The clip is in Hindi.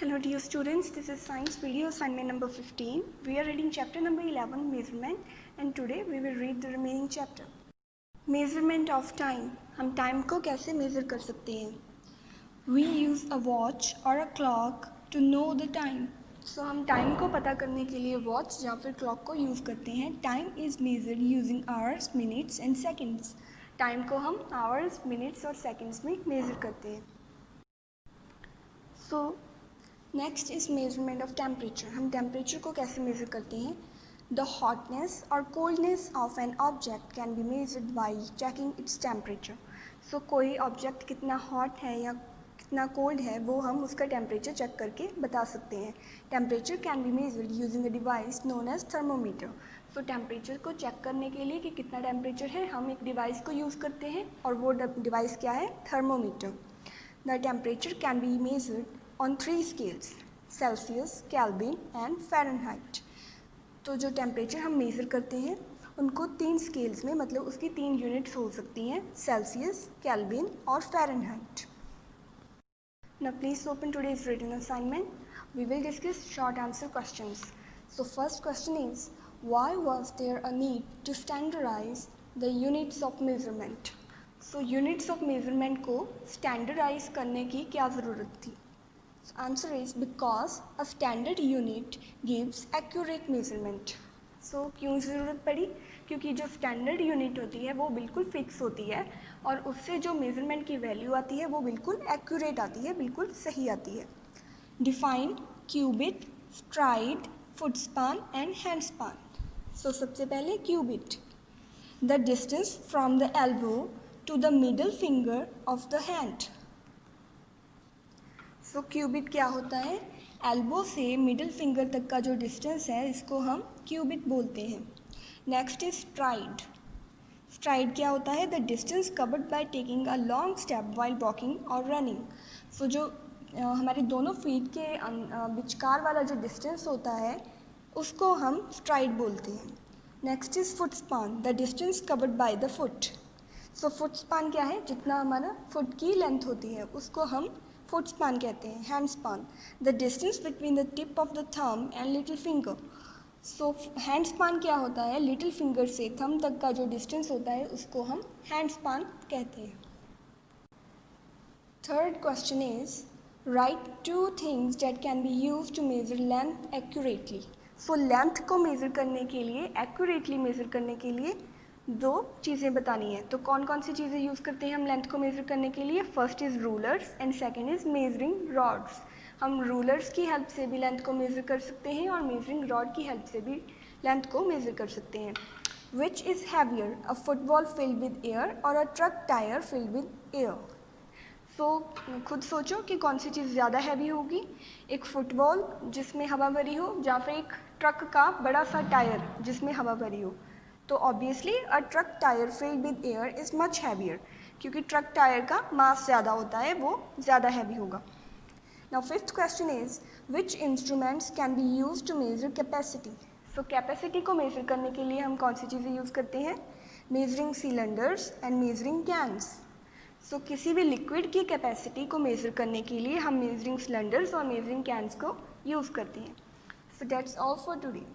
Hello dear students, this is science video assignment number 15. We are reading chapter number 11 measurement and today we will read the remaining chapter. Measurement of time. हम time को कैसे measure कर सकते हैं? We use a watch or a clock to know the time. So हम time को पता करने के लिए watch या फिर clock को use करते हैं. Time is measured using hours, minutes and seconds. Time को हम hours, minutes और seconds में measure करते हैं. So next is measurement of temperature. हम टेम्परेचर को कैसे मेज़र करते हैं? द हॉटनेस और coldness of an object can be measured by checking its temperature. So कोई ऑब्जेक्ट कितना हॉट है या कितना कोल्ड है वो हम उसका टेम्परेचर चेक करके बता सकते हैं. Temperature can be measured using a device known as thermometer. So temperature को चेक करने के लिए कि कितना टेम्परेचर है हम एक डिवाइस को यूज़ करते हैं और वो डिवाइस क्या है? Thermometer. The temperature can be measured on 3 scales: Celsius, kelvin and Fahrenheit. तो जो टेम्परेचर हम मेज़र करते हैं उनको 3 स्केल्स में, मतलब उसकी 3 यूनिट्स हो सकती हैं: सेल्सियस, केल्विन और Fahrenheit. Now please open today's written assignment. We will discuss short answer questions. So first question is, why was there a need to standardize the units of measurement? So units of measurement को standardize करने की क्या ज़रूरत थी? Answer is because a standard unit gives accurate measurement. So क्यों ज़रूरत पड़ी? क्योंकि जो स्टैंडर्ड यूनिट होती है वो बिल्कुल फिक्स होती है और उससे जो मेज़रमेंट की वैल्यू आती है वो बिल्कुल एक्यूरेट आती है, बिल्कुल सही आती है. Define cubit, stride, foot span and hand span. So सबसे पहले cubit. The distance from the elbow to the middle finger of the hand. So cubit क्या होता है? एल्बो से मिडिल फिंगर तक का जो डिस्टेंस है इसको हम क्यूबिट बोलते हैं. Next is STRIDE. स्ट्राइड क्या होता है? The distance covered by taking a long step while walking और रनिंग. सो जो हमारे दोनों फीट के विचकार वाला जो डिस्टेंस होता है उसको हम स्ट्राइड बोलते हैं. Next is foot span. The distance covered by the foot. So foot span क्या है? जितना हमारा फुट की लेंथ होती है उसको हम फुट स्पान कहते हैं. Hand span. The distance between the tip of the thumb and little finger. So hand span क्या होता है? लिटिल फिंगर से थंब तक का जो डिस्टेंस होता है उसको हम हैंड स्पान कहते हैं. Third question is, write 2 things that can be use to measure length accurately. So length को मेज़र करने के लिए, एक्यूरेटली मेज़र करने के लिए 2 चीज़ें बतानी है. तो कौन कौन सी चीज़ें यूज़ करते हैं हम लेंथ को मेज़र करने के लिए? First is rulers and second is measuring rods. हम रूलर्स की हेल्प से भी लेंथ को मेज़र कर सकते हैं और मेजरिंग रॉड की हेल्प से भी लेंथ को मेज़र कर सकते हैं. Which is heavier, a football filled with air और a truck tyre filled with air. So खुद सोचो कि कौन सी चीज़ ज़्यादा हैवी होगी, एक फुटबॉल जिसमें हवा भरी हो या फिर एक ट्रक का बड़ा सा टायर जिसमें हवा भरी हो. तो obviously a truck tyre filled with air is much heavier, क्योंकि ट्रक टायर का मास ज़्यादा होता है, वो ज़्यादा हैवी होगा. Now fifth question is, which instruments can be use to measure capacity. So capacity को मेज़र करने के लिए हम कौन सी चीज़ें यूज़ करते हैं? Measuring cylinders and measuring cans. So किसी भी लिक्विड की कैपेसिटी को मेज़र करने के लिए हम मेजरिंग सिलेंडर्स और मेजरिंग कैन्स को यूज़ करते हैं. So that's all for today.